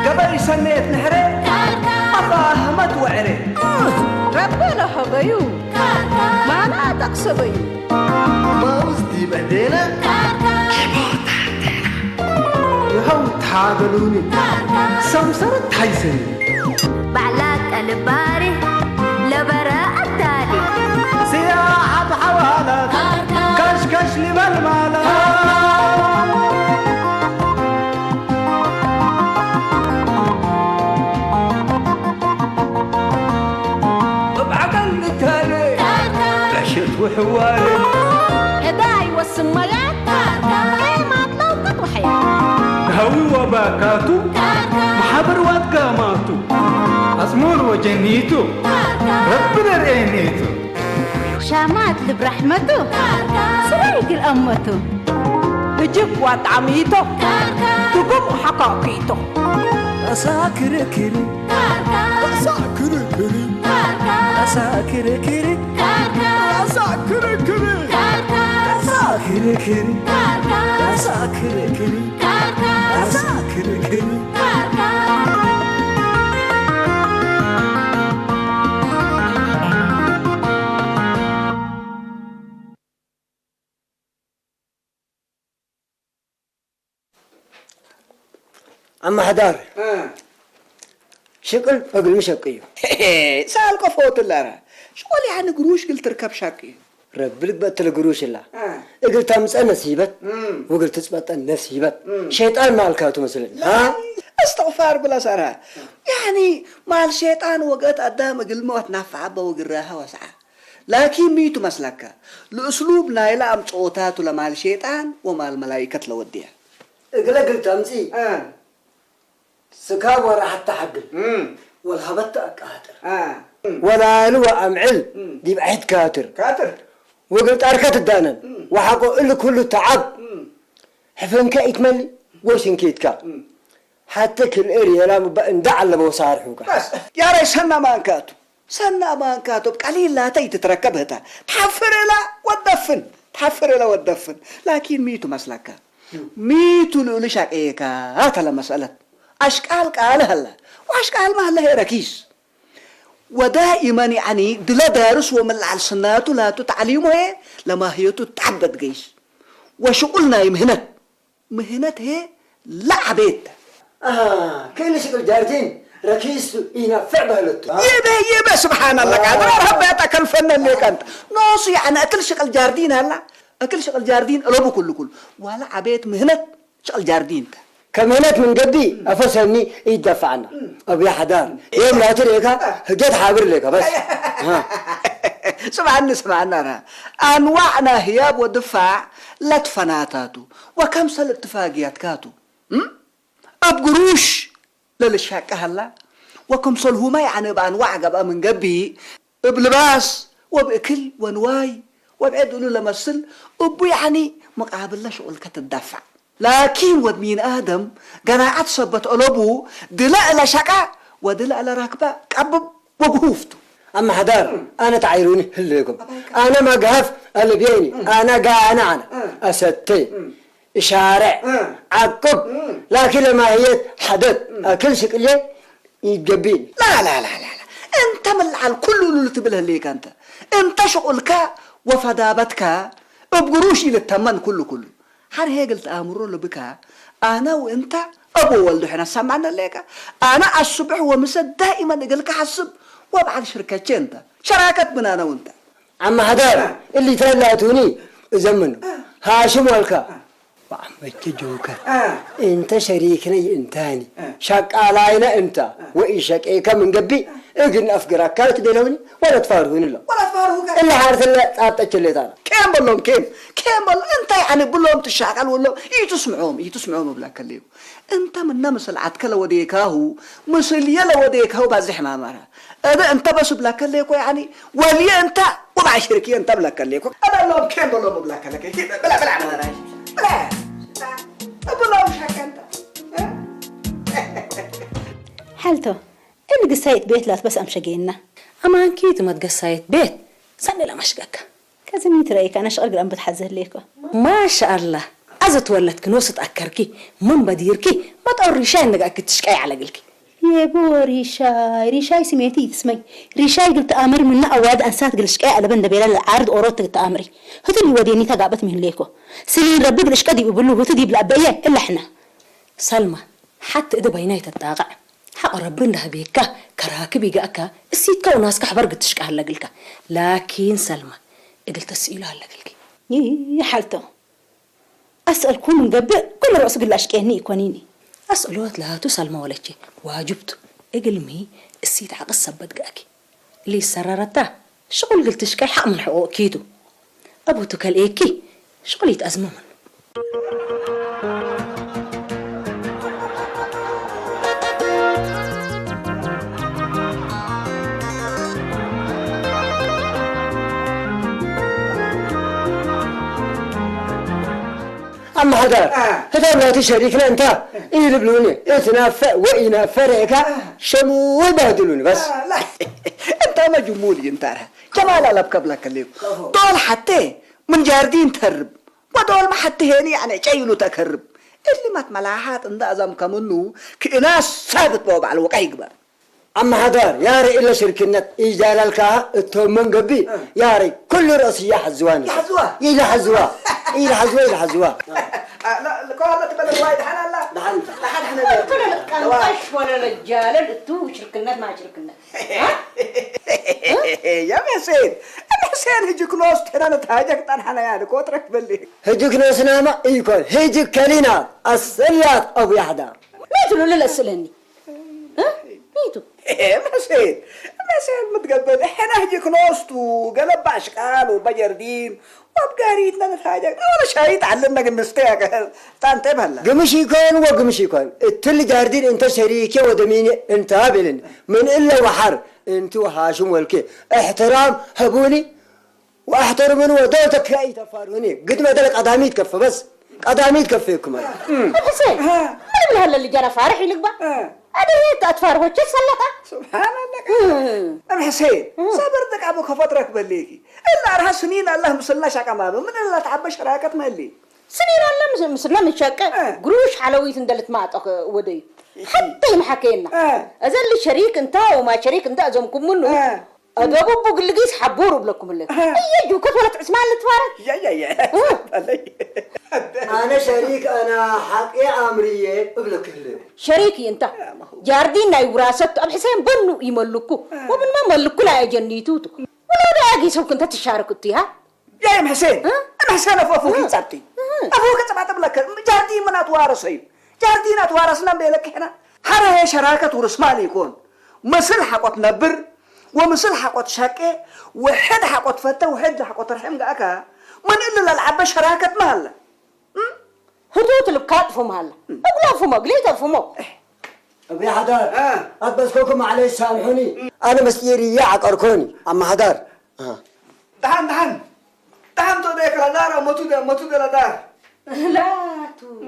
قبل سنة نحري أفاهمت وعري ربنا حبيو ما أنا تقصبي ما وزدي بعدينا يهو تحاقلوني سمسرت حيسني بعلاك الباري لبراء التالي سياحة بحوالات كشكش لبالمالات وحوالي هداي والسميات ايه ما تلوقت وحياة هوي وباكاتو محبر واتقاماتو أزمور وجنيتو ربنا رأينيتو شامات برحمته سريق الأمته هجب وطعميته تقوم حقاقيته أساكر كري أساكر كري أساكر كري أساكر كري أساكر كري أساكر كري أساكر كري أما حدار شكل أقول مشقيه سالك فوت اللارا شغل يعني قروش قلت تركب شاكي ربك بقتل قروش الله قلت تمس نسيبت وقلت تثبت نسيبت شيطان مالكاتو مثلا ها استغفار بلا سرها يعني مال الشيطان وقت قدام قلمه نافع وقراها وسعه لكن ميتو مسلكه الاسلوب نايله ام صوتاتو لمال الشيطان ومال الملائكه لوديها قلت تمسي سكاب ورا حتى حقل والهبت أكاتر ولا لو أمعل دي بعيد كاتر وقلت أركت الدانن وحقو إلي كله تعب حفنك يتملي وشنكيتك حتى كل إريا لا ندع اللي بوصارحوك بس يا ريس سنة ما انكاتو بقليل لا تتركبها تحفر لا ودفن لكن ميتو مسلكة ميتو لولشاك إيكا هاتا لمسألة أشكال قال هلا وأشكال ما هلا هي ركيس ودائما يعني دلا دارس ومن على السنات ولا تعليمه لما هي تتعبد جيش وشغلنا مهنة هي لعبت كل شغل جارتين ركيس ينفع بهلت يبه سبحان الله قادر ربيتك الفن اللي كنت ناص يعني أكل شغل جاردين هلا أكل شغل جاردين ألوبه كل ولا عبيت مهنة شغل جاردين كمهنات من قدي أفسرني يدفعنا أبي حدار يوم لا تريكها هجت حابر لك بس سمعنا أنواعنا هياب ودفاع لا تفناتاتو وكم سل اتفاقيات كاتو أبقروش للشاك هلا وكم سلهما يعني بأنواع قبل من قبي بلباس وبأكل ونواي وبعد له لمسل وبو يعني مقابل لا شغل كتدفع لكن ود مين آدم قناعات صبت قلبه دلاء لشقة ودلاء لركبة كبب وبهوفته أما حدار أنا تعيروني هليكم أنا ما قهف اللي بيني أنا قانا أستي شارع عقب لكن لما هي حدث كل شكل يجبين لا أنت ملعن كل اللي تبله ليك أنت شغلك وفدابتك بقروشي للتمن كله هر هي قلت أمره لبكا أنا وأنت أبو ولد حنا سمعنا ليك أنا الصبح ومسا دائما أقولك حسب وابعد شركة أنت شراكة من أنا وأنت عم هدار اللي ثلاثوني زمنه هاشم والكا وعمت جوكا أنت شريكني أنتاني شاك علينا أنت وإيشك إيه كم من قبي إجن أفكرك كانت دلوني ولا تفارقوني لا اللي عارف اللي تعبت اللي ترى كم بلون أنت يعني بلون تشاغل ولا يتسمعهم بلا كليو أنت من نمس العتكلة وديكاهو مسل يلا وديكاهو بازحنا مرة هذا أنت بس بلا كليكو يعني ولي أنت وضع شركي أنت بلا كليكو أنا لهم كم بلون بلا كليكو بلا بلون شاك أنت حالته اللي قصايت بيت لا بس أمشجينا أما أكيد ما تقصايت بيت سنة لا مشقك كذا ميت رأيك أنا شغل قلم بتحزه ليكو ما شاء الله أزت ولد كنوسة أكركي من بديركي ما تقول ريشاي إنك أكتشكي على قلكي يا بو ريشاي سميتي تسمي ريشاي قلت أمر من أواد أنسات قلشكي على بند بلال العارض أوروت قلت أمري هذا اللي وديني تقابت من ليكو سنين ربي قلشكي دي بيقولوا هتدي بالأبية إلا إحنا سلمى حتى إذا بيناي تتاقع حق ربنا بيكا كراكبي جاكا السيد كوناس كحبر قتشك على قلكا لكن سلمى قلت السئيل على قلكي يا حالته أسألكم من قبل كل رأس قلاشكي هني كونيني أسألوات لها تسلمى ولا شيء واجبته اقلمي السيد حق السبت جاكي اللي سررته شغل قلتش كي حق من حقوق كيدو أبو تكال إيكي شغل يتأزمه منه أما هذا ما تشاركنا أنت يلبلوني يتنافع وينافرك شمو يبهدلوني بس لا انت ما جمولي انت جمال لك قبل كليك دول حتى من جاردين تهرب ودول ما حتى هني يعني جايلو تكرب اللي ما تملاحات عند أزم كمنو كناس ثابت بوب على الوقع يكبر أما هذا ياري إلا شركنا إيجال الكا التومن قبي ياري كل رأسي يحزواني يحزوا لا الكوالة تبلد وايد حنا لا لحد حنا كان قش ولا رجال التو شركنا ما شركنا يا حسين هجيك نوس ترى نتهاجك طنحنا يعني كوترك بلي هجيك نوس ناما يكون هجيك كلينا السلات أبو يحدا ميتوا له للأسلني ميتوا حسين متقبل احنا هجيك نوست وقلب عشقال وبجردين وبقاريتنا نتهاجك ولا شاي تعلمنا قمستيك تنتبه هلا قمش يكون التل جاردين انت شريكي ودميني انت هابلن من إلا وحر انتو هاشم والكي احترام هبوني واحترمني ودولتك اي تفاروني قد ما دلك قدامي تكفى بس قدامي تكفيكم حسين من هلا اللي جرى فارح يلك بقى أنا هيك أتفار وجه سلطة سبحان الله أم حسين صبرتك أبوك فترك بليكي إلا أرها سنين الله مسلنا شاكا ما من إلا تعبى شراكة مالي سنين الله مسلنا من شاكا قروش حلويت اندلت معك ودي حتى يمحكينا أزل شريك انت وما شريك انت أزمكم منه أدوبوا بقول لقيس حبوروا بلكم اللي أي جوكت ولا تعسمان اللي تفارق يا أنا شريك أنا حقي عمرية أبلك اللي شريكي انت جاردين ناي وراثت أب حسين بنو يملكوا ومن ما ملكوا لا يجنيتوتو ولا باقي سو كنت تشاركوا تيها يا أم حسين أم حسين أفوك يتصبتي أفوك تبعت بلك جاردين من أتوارثين جاردين أتوارثنا بيلك هنا حرا هي شراكة ورسمالي يكون مثل حقوت نبر ومثل حقوت شاكي وحد حقوت فتة وحد حقوت رحم جاكا من إلا العب شراكة مهلا هدوت البكات فهم هلا أقول فهم قليت فهم أبي حدار أتبسكوكم عليه سامحوني أنا مسيري يعك أركوني أما حدار دهان تو ديك لدار ومتو دي لدار لا تو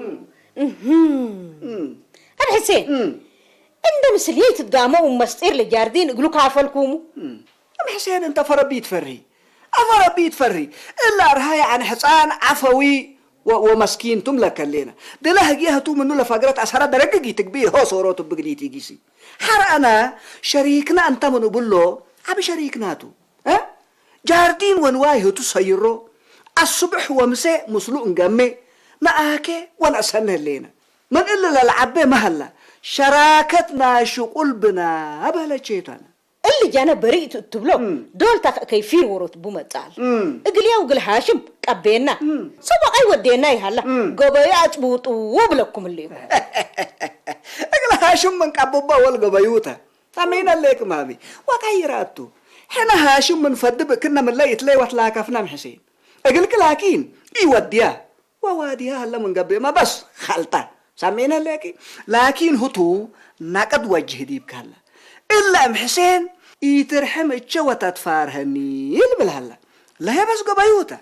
أنا حسين عند مسلية تدامو ومستير لجاردين يقولوا كافلكم أم حسين أنت فربيت فري إلا رهاي عن حصان عفوي ومسكين تملك اللينا دلها جيها تو منو لفقرات أسهرات درققي تكبيه هو صوروت بقليتي جيسي حر أنا شريكنا أنت منو بلو عبي شريكناتو جاردين ونوايه تسيرو الصبح ومساء مسلوق نقمي ناكي ونأسهن اللينا من إلا للعبي مهلا شراكتنا شو قلبنا أبهلا شيطانا اللي جانا بريء تبلو دول كيفير وروت بومتال اقل يا وقل هاشم قبينا سبا اي ودينا هلا قبيات بوط وبلكم اللي اقل هاشم من قبوبا والقبيوتا تامين الليك مامي وغيراتو حنا هاشم من فدب كنا من ليت لي وتلاكفنا محسين اقل لكن يوديها وواديها هلا من قبي ما بس خلطه سامينا الليك لكن هتو نقد وجه ديبك هلا إلا أم حسين يترحم الجوة تفارهني بالهلا لا هي بس قبيوتا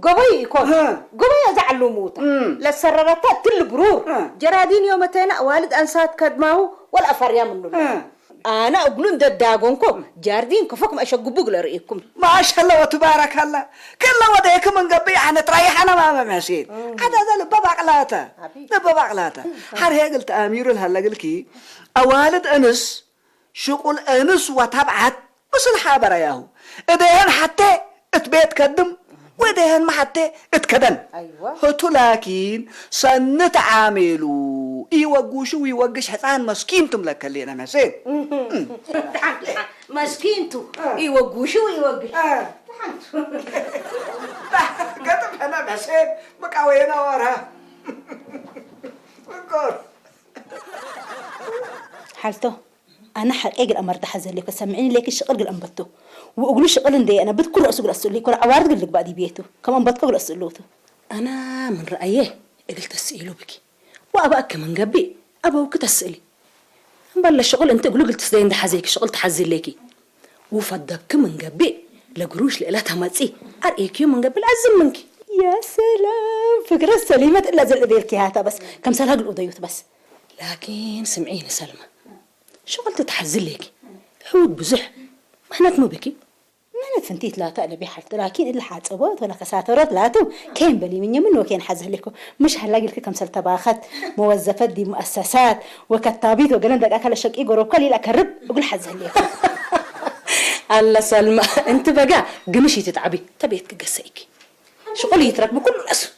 قبي يكون قبي يزعلوا موتا للسررتات تل برور جرادين يومتين والد أنسات كدماهو والأفريا منه أنا أقولون ده داغونكم جاردين كفوكم أشقبوق لرئيكم ما شاء الله وتبارك الله كل وديك من قبي أنا تريح أنا ما مسيد هذا ذا لبابا عقلاته لبابا عقلاته حر هي قلت أمير الهلا قلكي أوالد أنس شغل أنس وتبعت بس الحابر ياهو إذا حتى اتبيت كدم وإذا ما حتى اتكدن أيوة هتو لكن سنتعاملوا يوقشوا ويوقش حسان مسكين تملك اللي أنا مسيد مسكينتو يوقشوا ويوقش كتب أنا مسيد مكاوينا ورا حالته أنا حرقي الأمر ده حزن لك سمعيني ليك الشغل قل أنبتو وأقول شغل دي أنا بذكر أسوق الأسئلة كل عوارض قل لك بعد بيته كمان بذكر الأسئلته أنا من رأيه قلت أسئله بك وأبقى كمان قبي أبقى وكت أسئلي بل الشغل أنت قلت تسدين ده حزيك شغل تحزن ليكي وفضك من قبي لقروش لإلاتها ماتسي أرئيك يوم من قبل عزم منك يا سلام فكرة سليمة إلا زل إذيلكي هاتا بس كم سنة قل أضيوت بس لكن سمعيني سلمى شغل تتحزن ليكي حود بزح ما نتمو بكي ما نتفنتيت لا تقلب بحالت لكن إلا حاد صبات ولا كساترات لاتو كين بلي من يمن وكين حزه لكم مش هلاقي لك كم سلطباخات موظفات دي مؤسسات وكتابيت وقلن دك أكل الشقي قروب كلي لا كرب أقول حزه لكم الله سلمى انت بقى قمشي تتعبي تبيتك قسيكي شغل يترك بكل الأسر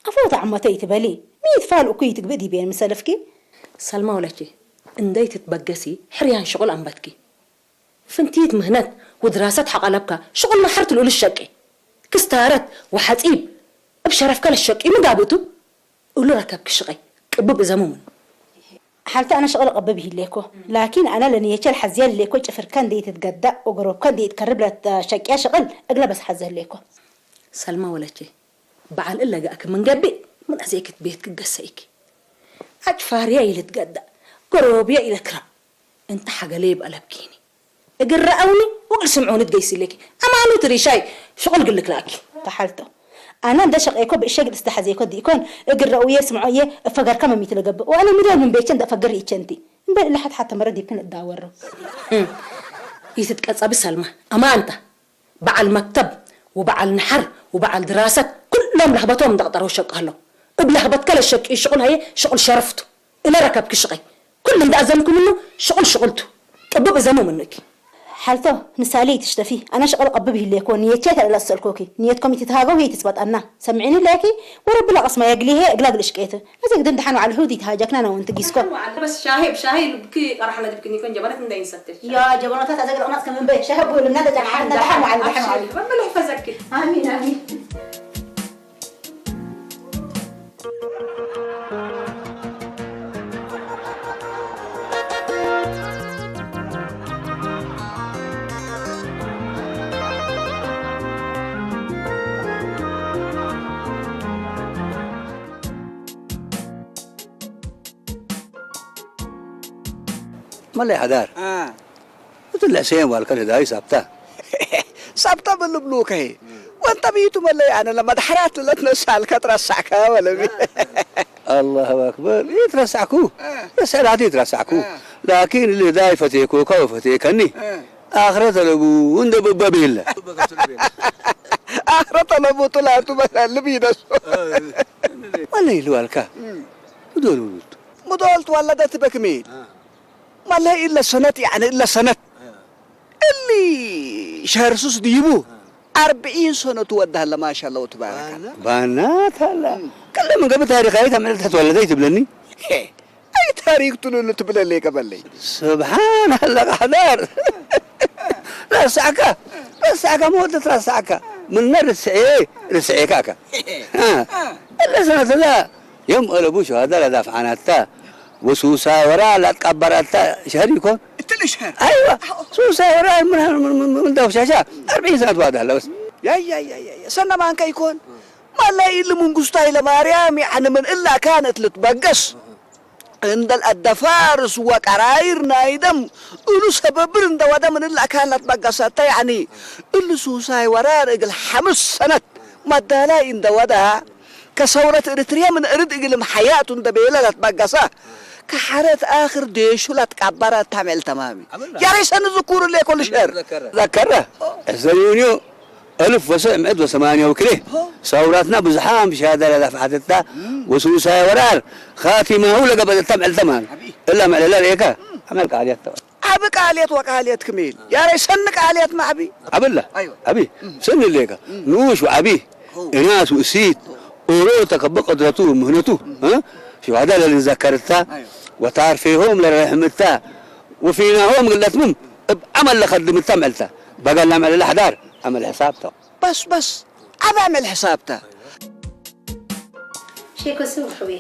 أفوت عمتي تبالي ميت فال أكيتك بدي بين مسلفكي سلمى ولا شي اندي تتبقسي حريان شغل أنبتكي فنتيت مهنات ودراسات حقلبك شغل ما حرت الأول الشقي كستارت وحتيب بشرف كل الشقي مقابتو قولوا ركبك الشقي كبب زمومن حالته أنا شغل قببه ليكو لكن أنا لني يجي الحزيان ليكو جفر كان دي تتقدأ وقروب كان دي يتقرب له شقيا شغل أقلب بس حزه ليكو سلمى ولا شي بعل إلا جاك من قبي من أزيك بيتك قسيكي أجفار يا إلى تقدأ قروب يا إلى كرب أنت حاجة ليه بقلبكيني اقرأوني وقل سمعوني تقيسي لك أما أنو تري شاي شغل قل لك لاكي تحالته أنا ده شقيكو بالشغل استحزيكو دي يكون اقرأوا يسمعوا يه فقر كم ميت لقب وأنا مدير من بيتين ده فقر يتشنتي بل اللي حتى مرة دي كانت داوره يتتقصى بسلمى أما أنت بعل مكتب وبعل نحر وبعل دراسة كلهم لهبطهم دقدروا شق له بلهبط كل الشق الشغل هي شغل شرفته إلا ركبك الشقي كل من ده أزمكم منه شغلته كبب زمو منك حالته نسالي تشتفي أنا شغل قببه اللي يكون نيتشات على السلكوكي نيتكم يتتهاجوا وهي تثبت أنا سمعيني لكي ورب لا قسمة يقليه إقلاق الإشكيته إذا قدرت امتحنوا على الهودي تهاجكنا أنا وأنت جيسكو بس شاهي بكي راح أنا دبكني كون جبانات من دين ستر يا جبانات هذا الناس كمان به شهب ولا من هذا جحنا دحنا على ربنا يحفظك آمين آمين مالي حدار قلت له سين والكل داي سابتا سابتا بالبلوك هي وانت بيتو مالي يعني لما دحرات لا تنسال كترسعكا ولا بي الله اكبر يترسعكو سالاتي يترسعكو لكن اللي داي فتيكو كوفتيكني اخرته لبو وند بابيلا اخرته لبو طلعت مثل بيدس ولا يلوالكا مدولت ولدت بكميل ما لا إلا سنة يعني إلا سنة اللي شهر سوس ديبو 40 سنة تودها الله ما شاء الله وتبارك الله بنات هلا كل من قبل تاريخ هاي تعمل تتولدي تبلني أي تاريخ تقول تبلن لي قبل لي سبحان الله حدار لا ساكا مودة ساكا من رسعي كاكا إلا سنة لا يوم ألبوش هذا لا دافع عناتا وسوسة وراء لا تكبرت شهر يكون تلي شهر أيوة سوسة وراء من دوشاشة 40 سنة واحدة بس يا سنة ما أنك يكون ما لا إلا من قصتها إلى مريم يعني من إلا كانت لتبقس عند الدفارس وقراير نايدم إلو سبب عند ودا من إلا كانت بقساتها يعني إلو سوسة وراء رجل 5 سنة ما دالا عند ودا كثورة إريتريا من أريد إقلم حياة دبيلة لتبقسها كحرت آخر ديشو لا تكبر تعمل تمامي يا ريس أنا ذكور اللي كل شهر ذكره الزيونيو 1908 وكله ثوراتنا بزحام بشهادة لدفعتها وسوسة ورار خاتمه هو لقبل تعمل تمام إلا ما لا ريكا عمل قاليات أبك آليات وقاليات كميل يا ريس سنك آليات مع أبي أبلا أيوة أبي سن الليكا نوش وأبي إناس وأسيد أوروتك بقدرته مهنته ها شو هذا اللي ذكرتها وتعرفيهم لرحمتها وفينا هم قلتهم عمل لخدمتها عملتها بقى اللي عمل الأحدار عمل حسابته بس أبى أعمل حسابته شيكو سوق حوي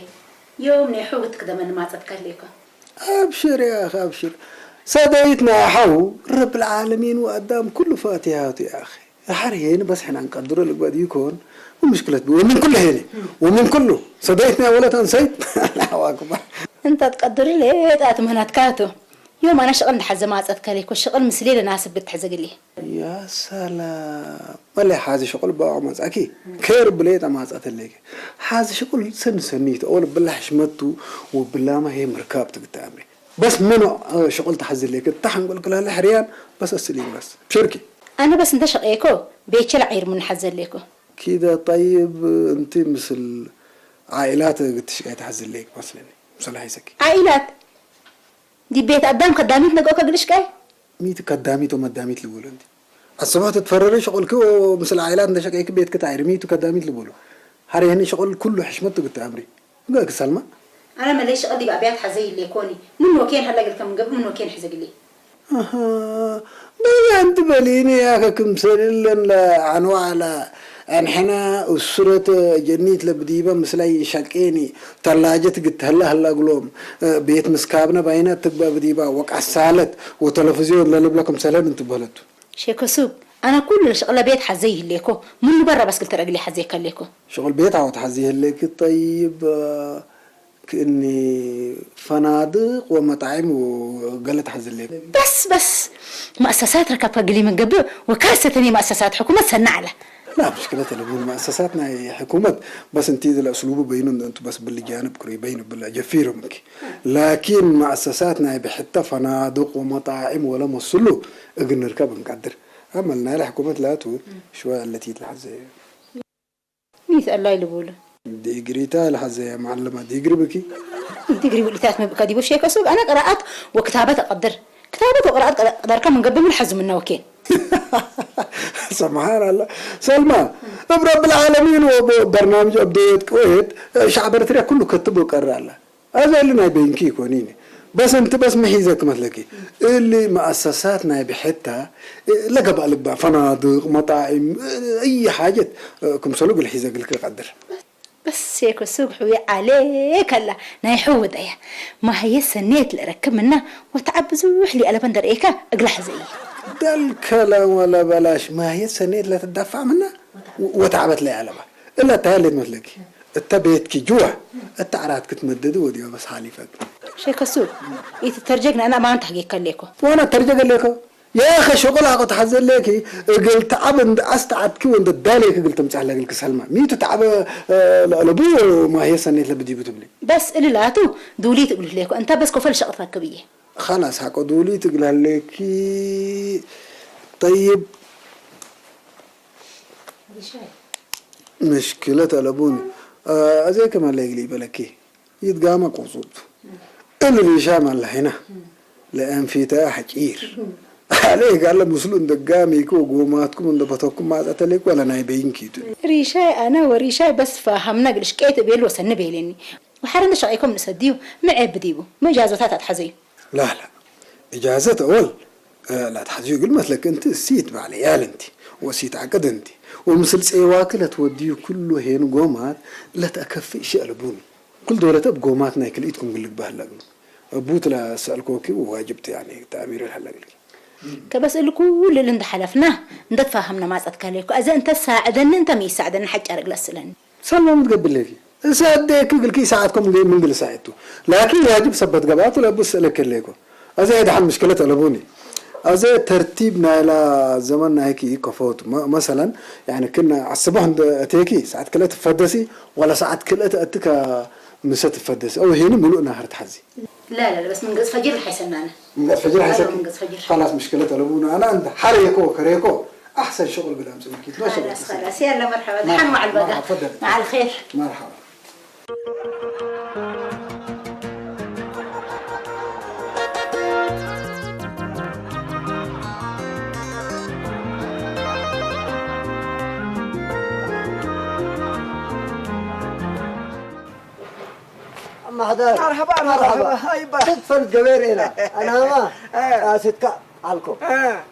يوم نحوق تقدم ما تتكليكو أبشر يا أخي أبشر صديتنا حو رب العالمين وقدام كل فاتحات يا أخي حريين بس احنا نقدر لك بعد يكون ومشكلة ومن كل هنا ومن كله صديتنا ولا تنسيت الله أكبر انت تقدر لي تاتم هنا تكاتو يوم انا شغل حزه ما اتكليك والشغل مسلي لناسب بتحزق لي يا سلام ولا حاجة شغل بعمز أكيد كير بليت أما أتلك حاجة شغل سنيت أول بالله حشمته وبالله ما هي مركبتك تعمري بس منو شغل تحزل لك الطحن قول كلها الحريان بس السليم بس بشركي انا بس انت شقيكو بيتش العير من حزل لكو كده طيب انت مثل عائلات قلتش قاعد تحزل لك مثلا هيسكي عائلات دي بيت قدام قداميت نقوكا قلش كاي ميت قداميت ومداميت اللي بقولوا انت الصبح تتفرري شغل كو مثل عائلات انت شقيك بيت كتاير ميت وقداميت اللي بقولوا هري هني شغل كله حشمته قلت امري قالك سلمى انا ماليش قضي بقى بيات حزي اللي كوني من وكين هلا قلت من قبل من وكين حزق لي اها ما انت باليني يا اخي كمثل عنوا على انحنا اسره جنيت لبديبه مثلي شقيني ثلاجه قلت هلا قلوم بيت مسكابنا باينه تبقى بديبه وقع سالت وتلفزيون لنبلكم سلام انت بلدتوا شيكو سوق انا كل الشغله بيت حزي ليكو من برا بس قلت رجلي حزيك ليكو شغل بيت عاود حزيه لك طيب كأني فنادق ومطاعم وقلت حزل لك بس مؤسسات ركبها قلي من قبل وكاستني مؤسسات حكومة سنعلة لا مشكلة الأمور مؤسساتنا هي حكومة بس انتي ذا الأسلوب بينهم انتو بس باللي جانب قريبين بالجفيرهم لكن مؤسساتنا بحتى فنادق ومطاعم ولا مصلو اقل نركب نقدر عملنا لحكومة لا تو شوية التي تلحزي ميث الله يلبوله ديجري تال حزي معلمة ديجري بكي ديجري والتات ما بكادي وش هيك اسوق انا قرأت وكتابات اقدر كتابات وقرأت اقدر كم من قبل من حزم من وكين سبحان الله سلمى رب العالمين وبرنامج ابديت كويت شعب ارتريا كله كتب وقرا له هذا اللي بينكي كونيني بس انت بس محيزك مثلكي اللي مؤسساتنا بحتها لقب قلب فنادق مطاعم اي حاجه كم سلوك الحيزك لك قدر بس هيك السوق حوي عليك هلا نايحو دايا ما هي سنيت اللي ركب منه وتعبزوح لي قلب اندر ايكا اقلح زي ده الكلام ولا بلاش ما هي سنيت لا تدفع منها وتعبت لي قلبها الا تالت مثلك انت بيتك جوع انت عراتك تمدد ودي بس حالي فك شيك السوق يترجقنا انا ما انت حقيقه ليكو وانا ترجق ليكو يا اخي شغلها قد حزل لك قلت تعب استعدك وانت دالك قلت متعلق لك سلمى ميتو تعب لابو ما هي سنيت لبدي بتبلي بس اللي لاتو دولي تقول ليكو انت بس كفل شغل ركبيه خلاص حقو دولي تقول لك طيب مشكلة لابوني ازاي كمان لا يقلي بالك يتقامك وصوت اللي شامل هنا لان في تاح كثير عليك على مسلم دقاميك وقوماتكم وندبتكم ما اتلك ولا نايبين كيتو ريشاي انا وريشاي بس فهمنا قلش كيت بيل وسن بيلني وحرنا شقيكم نسديو مع بديبو ما اجازتها تحزي لا اجازه اول لا تحزي يقول مثلك انت سيت مع العيال انت وسيت عقد انت ومسلسل واكله توديو كله هين قومات لا تكفي شيء لبوني كل دولة بقومات ناكل ايدكم قلك بهلا ابوت لا سالكوكي وواجبت يعني تعمير الحلقه كبس كل اللي انت حلفناه انت تفهمنا ما تتكليكو اذا انت ساعدني انت ما يساعدني حق ارجل السلن سلمى متقبل لك ساعدك قلك يساعدكم من قل ساعدته لكن واجب سبت قبات ولا بس لك ليكو اذا هذا حل مشكله لابوني اذا ترتيبنا الى زماننا هيك كفوت مثلا يعني كنا على الصبح اتيكي ساعات كلت فدسي ولا ساعات كلت اتك مسات فدس أو هنا ملؤنا هرت حزي لا بس من قص فجر حيسنانا من قص فجر حيسنانا من قص فجر خلاص مشكلة أبونا أنا عند حريكو كريكو أحسن شغل قدام سمكيت ما شاء الله خلاص يلا مرحبا دحين مع البقاء مع الخير مرحبا محضر مرحبا هايبا صدفة الجبير هنا أنا ما ستك علكم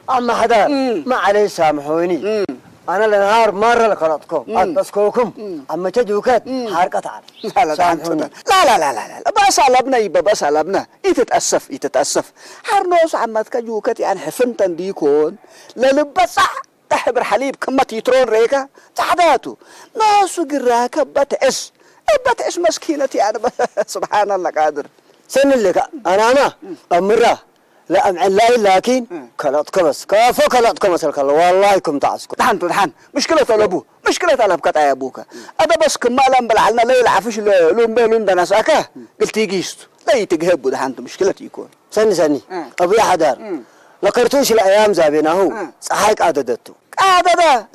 أما حدا ما عليه سامحوني أنا النهار مرة لقرأتكم أتسكوكم أما تجوكات حركة علي سامحوني لا بس علبنا يبا بس علبنا يتتأسف حرنوس عمتك جوكات يعني حفنتن ديكون للبسع تحبر حليب كما تيترون ريكا تعداتو ناسو قراكا بتعس مسكينتي أنا سبحان الله قادر سن اللي أنا أمره لا أمعلاي لكن كلاتكم بس كافو كلاتكم بس والله كم تعسكم دحن مشكلة أبو مشكلة ألب كتا يا أبوك هذا بس كم لم بلعلنا ليل عفش لون بلون دناساكا قلت يجيست لا يتجهبوا دحن مشكلة يكون سني أبو حدار لكرتوش الأيام زابينا هو صحيح عددته قاعدة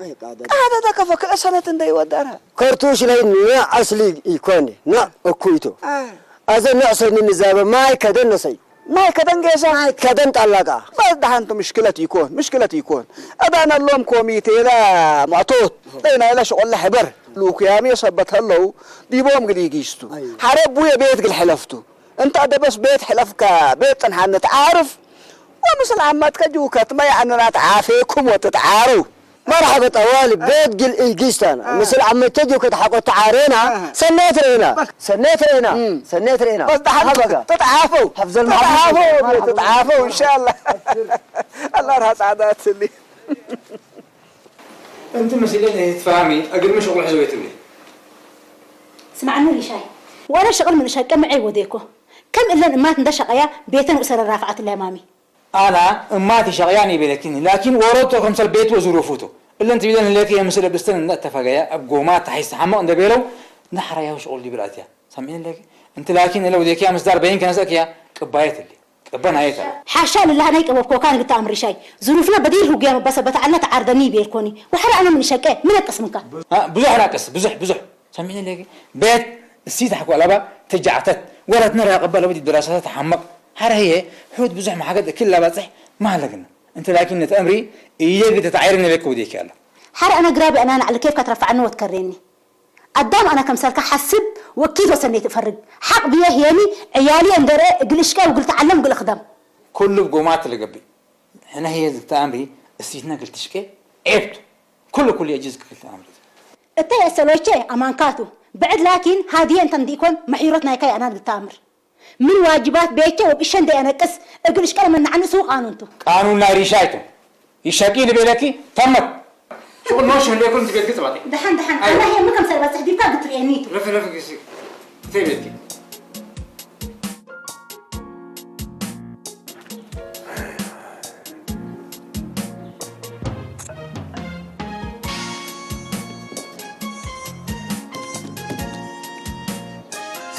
كفك السنة تندي ودانا كرتوش لين أصلي يكوني أكويتو أذا نعصر النزابة ما يكدن نسي ما كدن جيسا ما يكدن طلقة بس دحنت مشكلة يكون أنا اللوم كوميتي لا معطوط لينا إلا شغل حبر لو كيامي صبت هلو دي بوم قد يجيستو حرب بويا بيت قل حلفتو انت هذا بس بيت حلفك بيت نحن نتعارف ومثل عمتك جوكت ما يعني نتعافيكم وتتعاروا مرحبا طوالي بيت قل إيجيستانا مثل عمتك جوكت حقو تعارينا سنيت رينا بس دحن تتعافوا حفظ المحافظ تتعافوا إن شاء الله الله رها سعادات لي أنت مسؤولين تفهمي أقل مش شغل حزويت لي سمعنا لي شاي وأنا شغل من شاي كم معي وديكو كم إلا ما تندشق بيتنا وسر الرافعات الأمامي أنا أماتي شغياني بلكني لكن ورطو خمس البيت وظروفته إلا أنت بدنا لك يا مسألة بستن اتفاقيا أبقومات تحس حمو أن دبيلو نحر يا وشغل دي بالأتيا سامعين لك أنت لكن لو ديك يا مصدر بين كنزك يا كبايت اللي كبنا هيك حاشا لله أنا يكبر كوكان قلت أمر شاي ظروفنا بديل هو جام بس بتعلنا تعرضني بيركوني وحرق أنا من شكاه من القسمك بزح راكس بزح سامعين لك بيت السيد حكوا لبا تجعتت ولا تنرى قبل ودي دراسات حمق هذا هي حود بزح ما حاجة كلها بزح ما لقنا أنت لكن نتأمري إيجي تتعيرني لك وديك يلا حرق أنا قرابي أنا على كيف كترفع عنه وتكررني قدام أنا كم سالك حسب وكيد وسنيت أفرق حق بيه ياني عيالي أندر قلش كا وقلت علم قل أخدم كله بقومات اللي قبل هنا هي تأمري استثناء قلت شكي عيبت كل يجوز قلت أمري التاي السلوشي أمانكاتو بعد لكن هذه أنت نديكون محيرتنا كي أنا قلت أمر من واجبات بيتي وبإشان دي أنا قس قلش كا من عنه سوق قانونتو قانون ناري شايتو يشاكي لبيلكي تمت شغل نوش اللي يكون تقول كتب عطي دحن أنا هي مكم سلبات تحديد كا قلت ريانيتو رفق يسيك تيبتي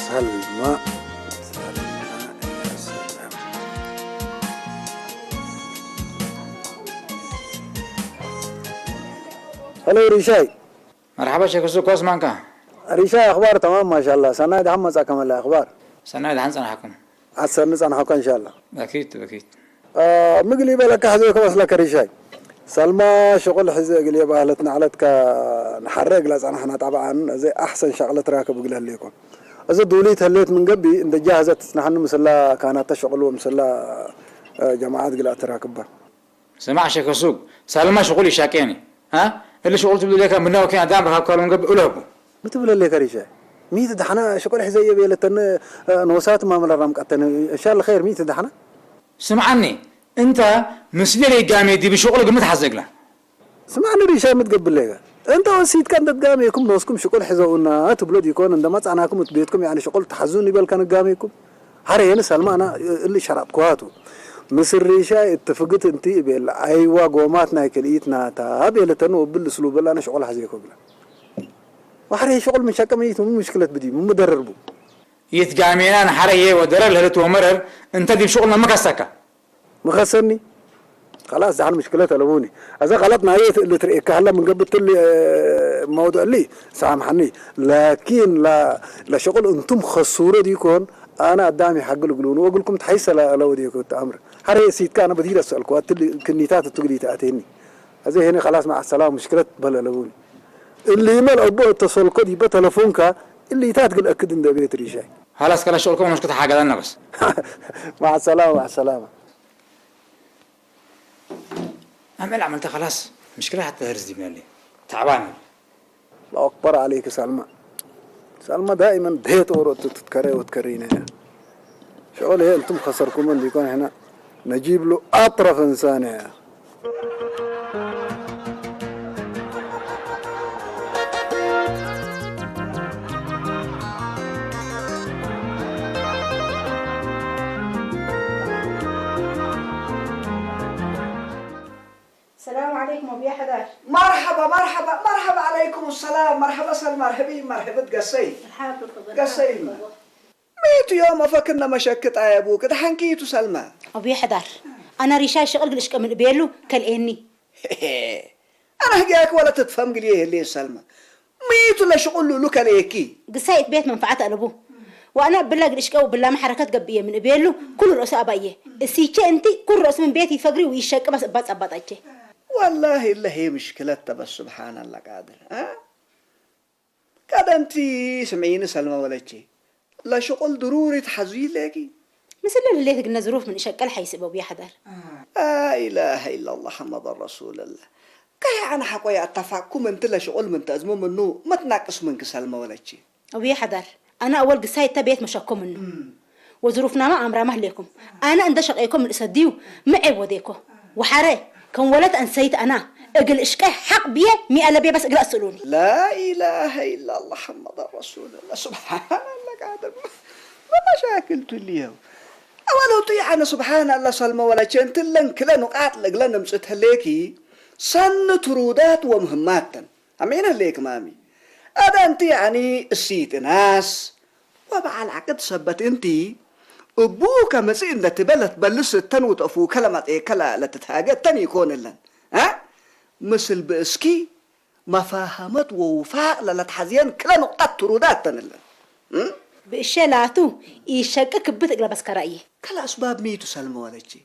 سلمى هلو ريشاي مرحبا شيخ السوق اسمعك ريشاي اخبار تمام ما شاء الله سنايد حمص كمل الاخبار سنايد حنص انا حكم عسرنس انا حكم ان شاء الله اكيد مقلي بالك حزوك وصلك ريشاي سلمى شغل حزق لي باهلتنا علتك نحرق لازم احنا طبعا زي احسن شغله راكب بقولها لكم اذا دوليت هليت من قبي انت جاهزت نحن مسلا كانت تشغل ومسلا جماعات قلات راكبها سمع شيخ السوق سلمى شغلي شاكيني ها اللي شغلت بدي لك منه كان دام راكب من قبل قلبه بتقول لك ريشاي ميت دحنا شغل حزيه بيلتن نوسات ما مل رمقتن ان شاء الله خير ميت دحنا سمعني انت مسلي قامي دي بشغل قمت حزق له سمعني ريشاي متقبل لك انت وسيت كان تقاميكم نوسكم شغل حزونا تبلد يكون عندما تصنعكم بيتكم يعني شغل تحزوني بال كان قاميكم هرين سلمى انا اللي شرطكواتو مصر ريشاي اتفقت انت بال ايوا قوماتنا كليتنا تا بيلتن بالاسلوب اللي انا شغل حزيكم وحري شغل من شكميته مو مشكله بدي مو مدرربو يتقامينا نحريه ودرر لهلت ومرر انت دي بشغلنا مكسكة مخسرني خلاص ده مشكلة تلووني إذا غلطنا هي اللي تريك هلا من قبل لي موضوع لي سامحني لكن لا شغل أنتم خسورة ديكون أنا قدامي حق القلون وأقول لكم تحيس لو ديكون تأمر هري سيد كان بدير أسأل كوات اللي كنيتات تقولي تأتيني هذا هنا خلاص مع السلامة مشكلة بلا لووني اللي يمل أبوه اتصل كودي بتلفونك اللي تاتقل أكد إن ده بيت ريشاي خلاص كلا شغلكم مش كنت حاجة لنا بس مع السلامة مع السلامة أعمل عملتها خلاص مشكلة حتى هرز دي من اللي تعبان الله أكبر عليك سلمى دائما دهيت أورو تتكري وتكرينا شغل هي أنتم خسركم من بيكون هنا نجيب له أطرف إنسان يا السلام عليكم أبي حدار. مرحبا مرحبا مرحبا عليكم السلام مرحبا سلمى مرحبا قصي قصي ميت يوم فكرنا مشكت يا ابوك ده حنكيتو سلمى أبي حدار أنا ريشاي شغل قلش من بيلو كالإني انا هجاك ولا تتفهم قليه اللي سلمى ميت لا شغل له كليكي قصايت بيت منفعات ألبوه وأنا بالله قلش كأو بالله ما حركات قبية من بيلو كل رأس أبايه السيكة أنت كل رأس من بيتي فقري ويشك بس أبات أجي والله إلا هي مشكلتها بس سبحان الله قادر قاد أنت سمعيني سلمى ولا شيء لا شغل ضروري تحزين لكي مثل اللي قلنا ظروف من إشكال حيسبه بيا حدار إله إلا الله محمد رسول الله كي أنا حقوي أتفاقكم أنت لا شغل من تأزمو منه ما تناقص منك سلمى ولا شيء أبي حدار أنا أول قصايت تبيت مشكو منه وظروفنا ما أمر مهلكم أنا عند شقيكم من أصديو معي وديكو وحري كان ولد أنسيت أنا أقل إشكال حق بيه مئة لبيه بس أقل أسألوني لا إله إلا الله محمد رسول الله سبحان الله قادر ما مشاكل تليه أولو طيعنا سبحان الله سلمى ولا شيء أنت لن كلا نقاط لقلنا مسيتها ليكي سن ترودات ومهمات أمين ليك مامي هذا أنت يعني السيت ناس ومع العقد سبت أنت أبوك مسين ده تبلت بلس التنوت أفو كلمة إيه كلا لتتهاجد تاني يكون لن مثل بإسكي مفاهمت ووفاء للتحزين كلا نقطة ترودات تنلن بإشالاتو يشكك بتقل بس كرأيه كلا أسباب ميتو سلمى ولا شيء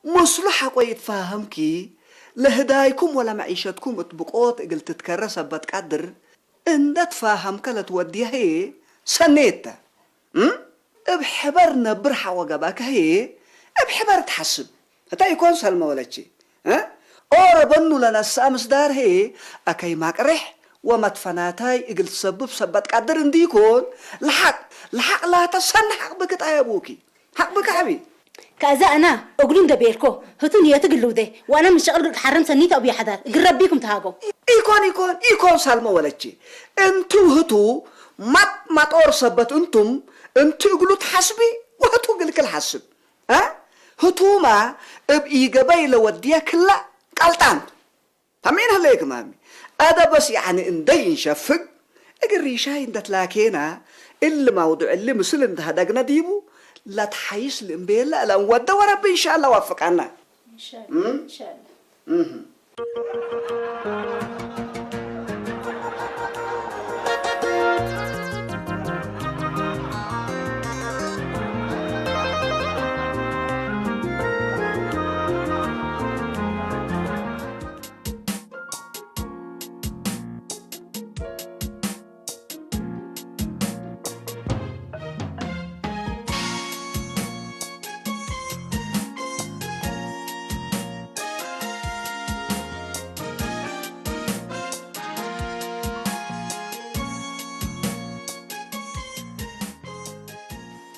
مصلحة ويتفاهمكي لهدايكم ولا معيشتكم تبقوت اقل تتكرس بتقدر ان تفاهم كلا توديها هي سنيتا بحبرنا برحة وقباك هي بحبر تحسب هتا يكون سلمى ولا شيء أوربنو لنا السامس دار هي أكي ماك رح وما تفناتاي اقل تسبب سبت قدر انديكون لحق لا تسن حق بك يا ابوكي حق بك حبي كذا أنا أقولون ده بيركو هتون يتقلوا ده وأنا من شغل حرم سنيت أبي حدار قرب بيكم تهاجوا يكون سلمى ولا شيء انتو هتو ما تور سبت انتو يقولوا تحسبي وهتو قلك الحسب هتو ما ابقي قبيل وديا كلا قلتان فمين هليك مامي هذا بس يعني اندي نشفق اقل ريشاي اندت لاكينا اللي موضوع اللي مثل انت هدقنا ديبو لا تحيس الانبيلا لا نودى وربي ان شاء الله وفق عنا إن شاء الله إن شاء الله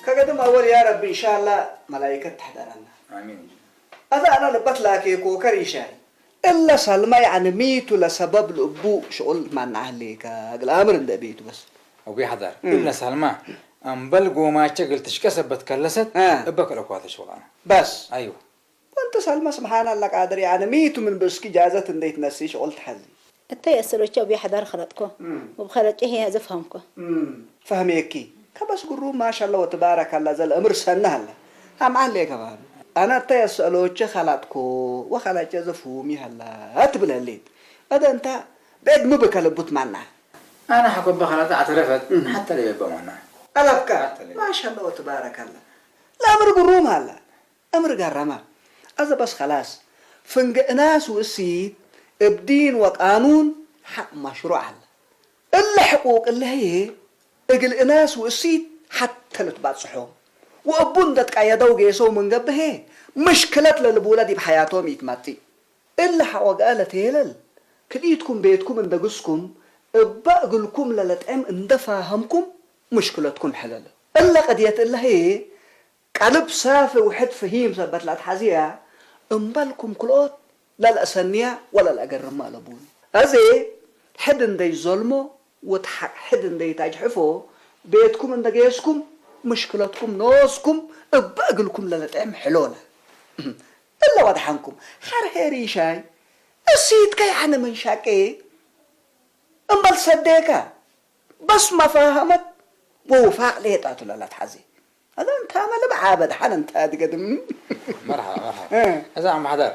كقدم أول يا رب إن شاء الله ملائكة تحضرنا آمين هذا أنا لبت لك كوكري شاي إلا سلمى يعني ميت لسبب الأبو شغل مع أهلك الأمر ده بيته بس أبي حضر إلا سلمى أم بلقوا ما شغل تشكسب بتكلست أبك الأقوات شغلانة بس أيوه وأنت سلمى سبحان الله قادر يعني ميت من بسكي جازة إن تنسي شغل تحزي أنت يسألوا شو أبي حدار خلطكو وبخلط إيه هذا فهمكو فهميكي كبس قرو ما شاء الله وتبارك الله زل أمر سنة هلا هم عليه كمان أنا تيسألوش خلاتكو وخلات جزفومي هلا هتبل الليل هذا أنت بعد مو بكلبوت معنا انا حكون بخلات اعترفت حتى اللي يبقى معنا ألفك ما شاء الله وتبارك الله لا أمر قروم هلا أمر قرما هذا بس خلاص فنق ناس وسيد بدين وقانون حق مشروع هلا إلا حقوق اللي هي اقل ناس وسيد حتى لتبات صحوم وأبون دتك عيادو جيسو من قبه مشكلة للبولاد بحياتهم يتماتي إلا حقوق قالت هيلل كليتكم بيتكم اندقسكم بقلكم للتعم اندفاهمكم مشكلتكم حلال إلا قد يتقل هي قلب صافي وحد فهيم سبت لا تحزيها انبالكم كلوت لا الأسنية ولا الأقرم مالبون أزي حدن دي ظلمه وتحق حدن دي تجحفه بيتكم اندقيسكم مشكلتكم نوسكم بقلكم للتعم حلولة إلا وضحنكم خرهيري شاي السيد كي حنا من شاكي انبال صديقة بس ما فاهمت ووفاء ليتاتو لا تحزي هذا انت عمل بعابد حنا انت قدم مرحبا هذا عم حضر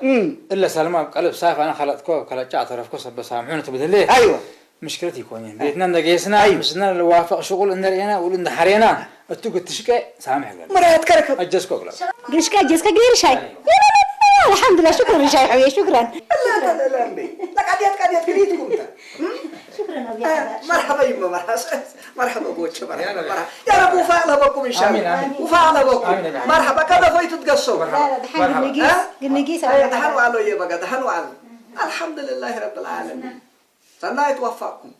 الا سلمى قلب صافي انا خلطكو كلا اعترفكو بسامحوني تبدل ليه ايوه مشكلتي كونين بيتنا ندقيسنا مسنا الوافق شغل ان رينا ولن حرينا اتو تشكي سامح قال مرات كركب اجسكو قال جسكا غير شاي الحمد لله شكرا رشاي حبيبي شكرا لا لك عديت كليتكم شكرا مرحبا يما مرحبا بوتش مرحبا يا رب وفاء لبكم ان شاء الله وفاء لبكم مرحبا كذا فايت تقصوا لا دحين قلنقيس دحنوا على يا بقى دحنوا على الحمد لله رب العالمين سنة يتوفقكم